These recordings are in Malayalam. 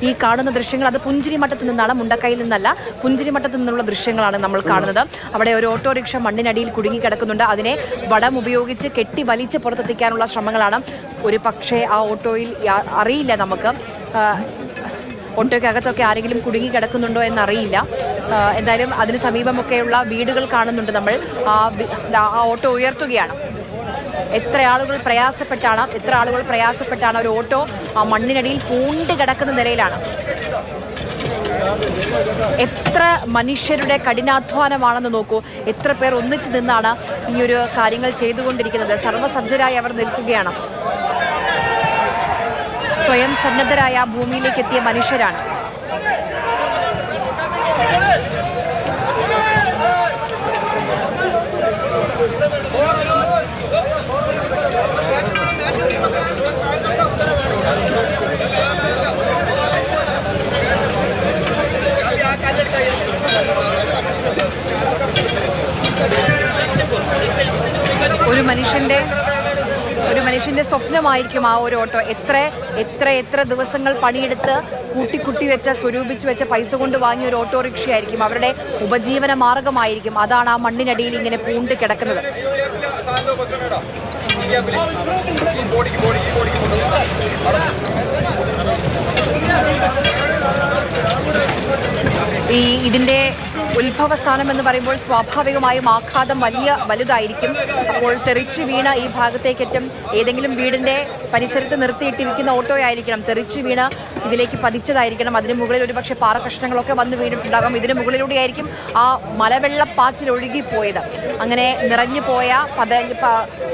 ഈ കാണുന്ന ദൃശ്യങ്ങൾ അത് പുഞ്ചിരിമട്ടത്ത് നിന്നാണ്, മുണ്ടക്കൈയിൽ നിന്നല്ല, പുഞ്ചിരിമട്ടത്ത് നിന്നുള്ള ദൃശ്യങ്ങളാണ് നമ്മൾ കാണുന്നത്. അവിടെ ഒരു ഓട്ടോറിക്ഷ മണ്ണിനടിയിൽ കുടുങ്ങിക്കിടക്കുന്നുണ്ട്. അതിനെ വടം ഉപയോഗിച്ച് കെട്ടി വലിച്ച് പുറത്തെത്തിക്കാനുള്ള ശ്രമങ്ങളാണ്. ഒരു പക്ഷേ ആ ഓട്ടോയിൽ അറിയില്ല, നമുക്ക് ഓട്ടോയ്ക്കകത്തൊക്കെ ആരെങ്കിലും കുടുങ്ങി കിടക്കുന്നുണ്ടോ എന്നറിയില്ല. എന്തായാലും അതിന് സമീപമൊക്കെയുള്ള വീടുകൾ കാണുന്നുണ്ട് നമ്മൾ. ആ ഓട്ടോ ഉയർത്തുകയാണ്. എത്ര ആളുകൾ പ്രയാസപ്പെട്ടാണ് ഒരു ഓട്ടോ ആ മണ്ണിനടിയിൽ പൂണ്ട് കിടക്കുന്ന നിലയിലാണ്. എത്ര മനുഷ്യരുടെ കഠിനാധ്വാനമാണെന്ന് നോക്കൂ. എത്ര പേർ ഒന്നിച്ചു നിന്നാണ് ഈ ഒരു കാര്യങ്ങൾ ചെയ്തുകൊണ്ടിരിക്കുന്നത്. സർവ്വസജ്ജരായി അവർ നിൽക്കുകയാണ്. സ്വയം സന്നദ്ധരായ ഭൂമിയിലേക്ക് എത്തിയ മനുഷ്യരാണ്. ഒരു മനുഷ്യന്റെ സ്വപ്നമായിരിക്കും ആ ഒരു ഓട്ടോ. എത്ര ദിവസങ്ങൾ പണിയെടുത്ത് കൂട്ടി വെച്ച, സ്വരൂപിച്ചു വെച്ച പൈസ കൊണ്ട് വാങ്ങിയ ഒരു ഓട്ടോറിക്ഷയായിരിക്കും. അവരുടെ ഉപജീവന മാർഗമായിരിക്കും. അതാണ് ആ മണ്ണിനടിയിൽ ഇങ്ങനെ പൂണ്ട് കിടക്കുന്നത്. ഇതിന്റെ ഉത്ഭവസ്ഥാനം എന്ന് പറയുമ്പോൾ സ്വാഭാവികമായും ആഘാതം വലുതായിരിക്കും. അപ്പോൾ തെറിച്ചു വീണ ഈ ഭാഗത്തേക്കെത്തും. ഏതെങ്കിലും വീടിന്റെ പരിസരത്ത് നിർത്തിയിട്ടിരിക്കുന്ന ഓട്ടോ ആയിരിക്കണം. തെറിച്ചു വീണ ഇതിലേക്ക് പതിച്ചതായിരിക്കണം. അതിന് മുകളിൽ ഒരുപക്ഷെ പാറക്കഷ്ണങ്ങളൊക്കെ വന്ന് വീണിട്ടുണ്ടാകും. ഇതിന് മുകളിലൂടെയായിരിക്കും ആ മലവെള്ളപ്പാച്ചിൽ ഒഴുകിപ്പോയത്. അങ്ങനെ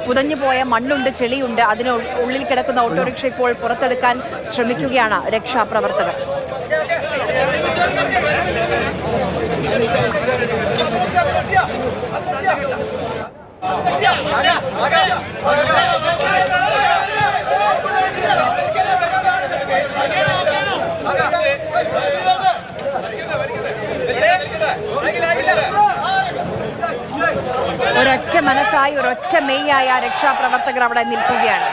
പുതഞ്ഞു പോയ മണ്ണുണ്ട്, ചെളിയുണ്ട്. അതിന് ഉള്ളിൽ കിടക്കുന്ന ഓട്ടോറിക്ഷ ഇപ്പോൾ പുറത്തെടുക്കാൻ ശ്രമിക്കുകയാണ് രക്ഷാപ്രവർത്തകർ. ഒരൊറ്റ മനസ്സായി, ഒരൊറ്റ മെയ്യായ രക്ഷാപ്രവർത്തകർ അവിടെ നിൽക്കുകയാണ്.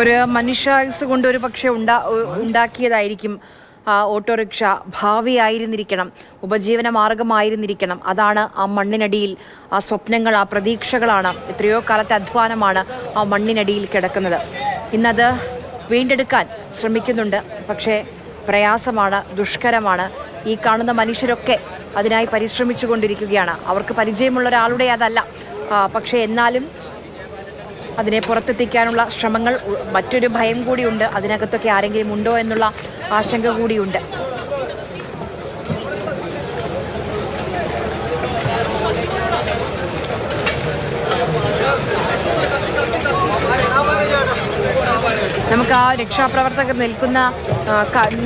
ഒരു മനുഷ്യായുസ് കൊണ്ട് ഒരു പക്ഷെ ഉണ്ടാക്കിയതായിരിക്കും ആ ഓട്ടോറിക്ഷ. ഭാവിയായിരുന്നിരിക്കണം, ഉപജീവന മാർഗമായിരുന്നിരിക്കണം. അതാണ് ആ മണ്ണിനടിയിൽ. ആ സ്വപ്നങ്ങൾ, ആ പ്രതീക്ഷകളാണ്, എത്രയോ കാലത്തെ അധ്വാനമാണ് ആ മണ്ണിനടിയിൽ കിടക്കുന്നത്. ഇന്നത് വീണ്ടെടുക്കാൻ ശ്രമിക്കുന്നുണ്ട്. പക്ഷേ പ്രയാസമാണ്, ദുഷ്കരമാണ്. ഈ കാണുന്ന മനുഷ്യരൊക്കെ അതിനായി പരിശ്രമിച്ചു കൊണ്ടിരിക്കുകയാണ്. അവർക്ക് പരിചയമുള്ള ഒരാളുടെ അതല്ല. പക്ഷേ എന്നാലും അതിനെ പുറത്തെത്തിക്കാനുള്ള ശ്രമങ്ങൾ. മറ്റൊരു ഭയം കൂടിയുണ്ട്, അതിനകത്തൊക്കെ ആരെങ്കിലും ഉണ്ടോ എന്നുള്ള ആശങ്ക കൂടിയുണ്ട്. നമുക്ക് ആ രക്ഷാപ്രവർത്തകർ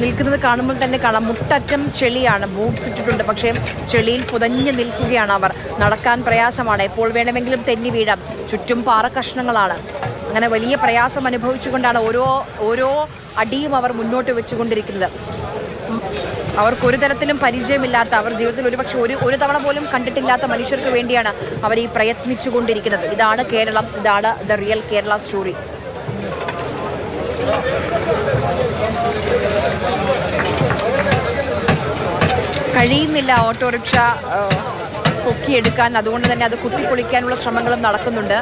നിൽക്കുന്നത് കാണുമ്പോൾ തന്നെ കാണാം. മുട്ടറ്റം ചെളിയാണ്. ബൂട്ട്സ് ഇട്ടിട്ടുണ്ട്, പക്ഷേ ചെളിയിൽ പുതഞ്ഞ് നിൽക്കുകയാണ് അവർ. നടക്കാൻ പ്രയാസമാണ്. എപ്പോൾ വേണമെങ്കിലും തെന്നി വീഴാം. ചുറ്റും പാറക്കഷ്ണങ്ങളാണ്. അങ്ങനെ വലിയ പ്രയാസം അനുഭവിച്ചുകൊണ്ടാണ് ഓരോ അടിയും അവർ മുന്നോട്ട് വെച്ചുകൊണ്ടിരിക്കുന്നത്. അവർക്കൊരു തരത്തിലും പരിചയമില്ലാത്ത, അവർ ജീവിതത്തിൽ ഒരുപക്ഷെ ഒരു തവണ പോലും കണ്ടിട്ടില്ലാത്ത മനുഷ്യർക്ക് വേണ്ടിയാണ് അവർ ഈ പ്രയത്നിച്ചുകൊണ്ടിരിക്കുന്നത്. ഇതാണ് കേരളം, ഇതാണ് ദ റിയൽ കേരള സ്റ്റോറി. കഴിയുന്നില്ല ഓട്ടോറിക്ഷ പൊക്കിയെടുക്കാൻ. അതുകൊണ്ട് തന്നെ അത് കുത്തിപ്പൊളിക്കാനുള്ള ശ്രമങ്ങളും നടക്കുന്നുണ്ട്.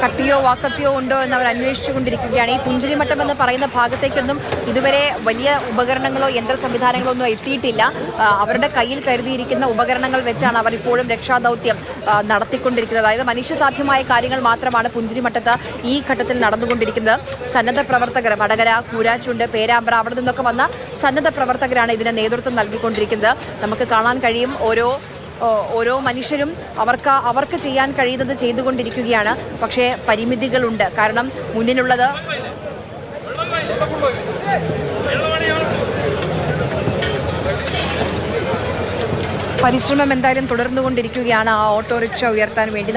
കത്തിയോ വാക്കത്തിയോ ഉണ്ടോ എന്ന് അവർ അന്വേഷിച്ചുകൊണ്ടിരിക്കുകയാണ്. ഈ പുഞ്ചിരിമട്ടം എന്ന് പറയുന്ന ഭാഗത്തേക്കൊന്നും ഇതുവരെ വലിയ ഉപകരണങ്ങളോ യന്ത്ര സംവിധാനങ്ങളോ ഒന്നും എത്തിയിട്ടില്ല. അവരുടെ കയ്യിൽ കരുതിയിരിക്കുന്ന ഉപകരണങ്ങൾ വെച്ചാണ് അവർ ഇപ്പോഴും രക്ഷാദൗത്യം നടത്തിക്കൊണ്ടിരിക്കുന്നത്. അതായത് മനുഷ്യസാധ്യമായ കാര്യങ്ങൾ മാത്രമാണ് പുഞ്ചിരിമട്ടത്ത് ഈ ഘട്ടത്തിൽ നടന്നുകൊണ്ടിരിക്കുന്നത്. സന്നദ്ധ പ്രവർത്തകർ വടകര, കൂരാച്ചുണ്ട്, പേരാമ്പ്ര അവിടെ നിന്നൊക്കെ വന്ന സന്നദ്ധ പ്രവർത്തകരാണ് ഇതിന് നേതൃത്വം നൽകിക്കൊണ്ടിരിക്കുന്നത്. നമുക്ക് കാണാൻ കഴിയും ഓരോ മനുഷ്യരും അവർക്ക് ചെയ്യാൻ കഴിയുന്നത് ചെയ്തുകൊണ്ടിരിക്കുകയാണ്. പക്ഷേ പരിമിതികളുണ്ട്. കാരണം മുന്നിലുള്ളത് പരിശ്രമം എന്തായാലും തുടർന്നുകൊണ്ടിരിക്കുകയാണ് ആ ഓട്ടോറിക്ഷ ഉയർത്താൻ വേണ്ടി.